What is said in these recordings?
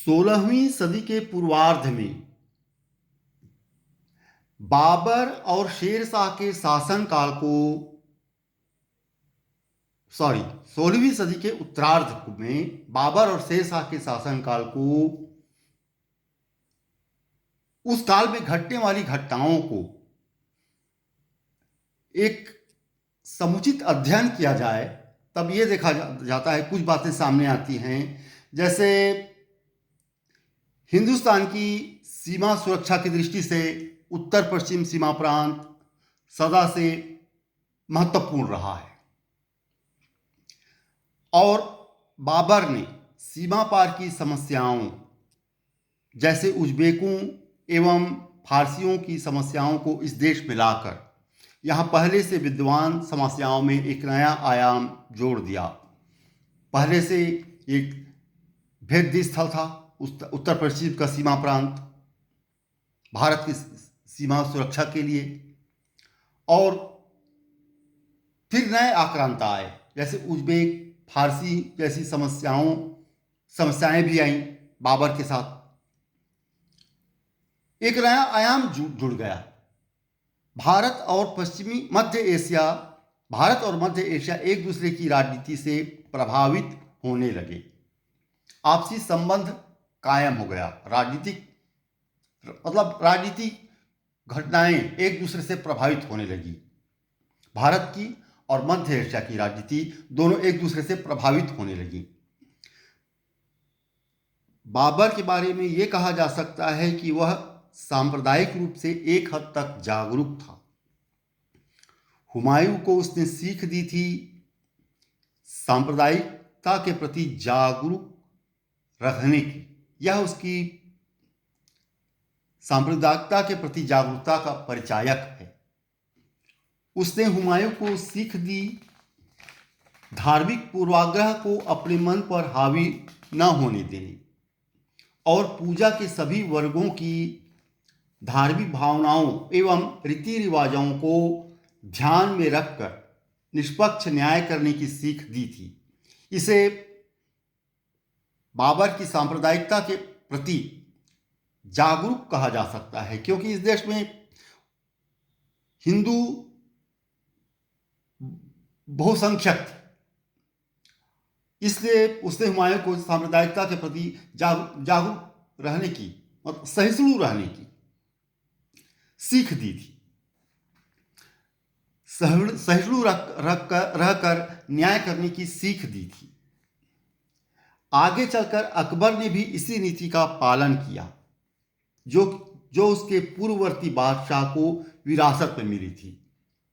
16वीं सदी के पूर्वार्ध में बाबर और शेर शाह के शासनकाल को 16वीं सदी के उत्तरार्ध में बाबर और शेर शाह के शासनकाल को उस काल में घटने वाली घटनाओं को एक समुचित अध्ययन किया जाए तब ये देखा जाता है, कुछ बातें सामने आती हैं। जैसे हिंदुस्तान की सीमा सुरक्षा की दृष्टि से उत्तर पश्चिम सीमा प्रांत सदा से महत्वपूर्ण रहा है और बाबर ने सीमा पार की समस्याओं जैसे उज्बेकों एवं फारसियों की समस्याओं को इस देश में लाकर यहाँ पहले से विद्यमान समस्याओं में एक नया आयाम जोड़ दिया। पहले से एक भेद्य स्थल था उत्तर पश्चिम का सीमा प्रांत भारत की सीमा सुरक्षा के लिए, और फिर नए आक्रांता आए जैसे उज्बेक फारसी जैसी समस्याएं भी आईं। बाबर के साथ एक नया आयाम जुड़ गया। भारत और मध्य एशिया एक दूसरे की राजनीति से प्रभावित होने लगे। आपसी संबंध कायम हो गया। राजनीतिक घटनाएं एक दूसरे से प्रभावित होने लगी। भारत की और मध्य एशिया की राजनीति दोनों एक दूसरे से प्रभावित होने लगी। बाबर के बारे में यह कहा जा सकता है कि वह सांप्रदायिक रूप से एक हद तक जागरूक था। हुमायूं को उसने सीख दी थी सांप्रदायिकता के प्रति जागरूक रखने की। यह उसकी सांप्रदायिकता के प्रति जागरूकता का परिचायक है। उसने हुमायूं को सीख दी धार्मिक पूर्वाग्रह को अपने मन पर हावी न होने देने और पूजा के सभी वर्गों की धार्मिक भावनाओं एवं रीति रिवाजों को ध्यान में रखकर निष्पक्ष न्याय करने की सीख दी थी। इसे बाबर की सांप्रदायिकता के प्रति जागरूक कहा जा सकता है, क्योंकि इस देश में हिंदू बहुसंख्यक थे। इसलिए उसने हुमायूं को सांप्रदायिकता के प्रति जागरूक रहने की और सहिष्णु रहने की सीख दी थी। सहिष्णु रहकर न्याय करने की सीख दी थी। आगे चलकर अकबर ने भी इसी नीति का पालन किया जो उसके पूर्ववर्ती बादशाह को विरासत में मिली थी।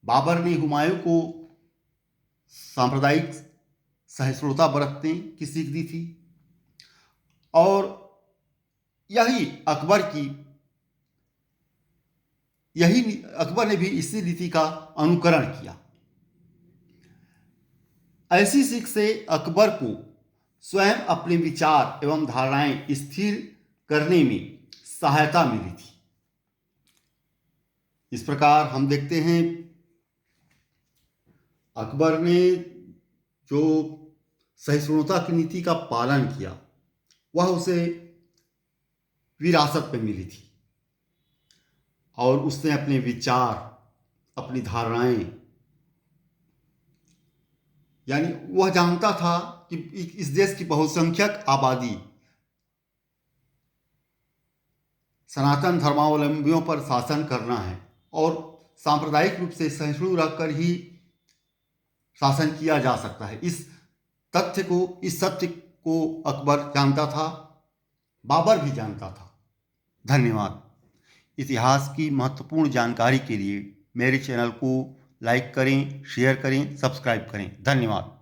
बाबर ने हुमायूं को सांप्रदायिक सहिष्णुता बरतने की सीख दी थी और अकबर ने भी इसी नीति का अनुकरण किया। ऐसी सीख से अकबर को स्वयं अपने विचार एवं धारणाएं स्थिर करने में सहायता मिली थी। इस प्रकार हम देखते हैं अकबर ने जो सहिष्णुता की नीति का पालन किया वह उसे विरासत में मिली थी और उसने अपने विचार, अपनी धारणाएं, यानी वह जानता था कि इस देश की बहुसंख्यक आबादी सनातन धर्मावलंबियों पर शासन करना है और सांप्रदायिक रूप से सहिष्णु रहकर ही शासन किया जा सकता है। इस सत्य को अकबर जानता था, बाबर भी जानता था। धन्यवाद। इतिहास की महत्वपूर्ण जानकारी के लिए मेरे चैनल को लाइक करें, शेयर करें, सब्सक्राइब करें। धन्यवाद।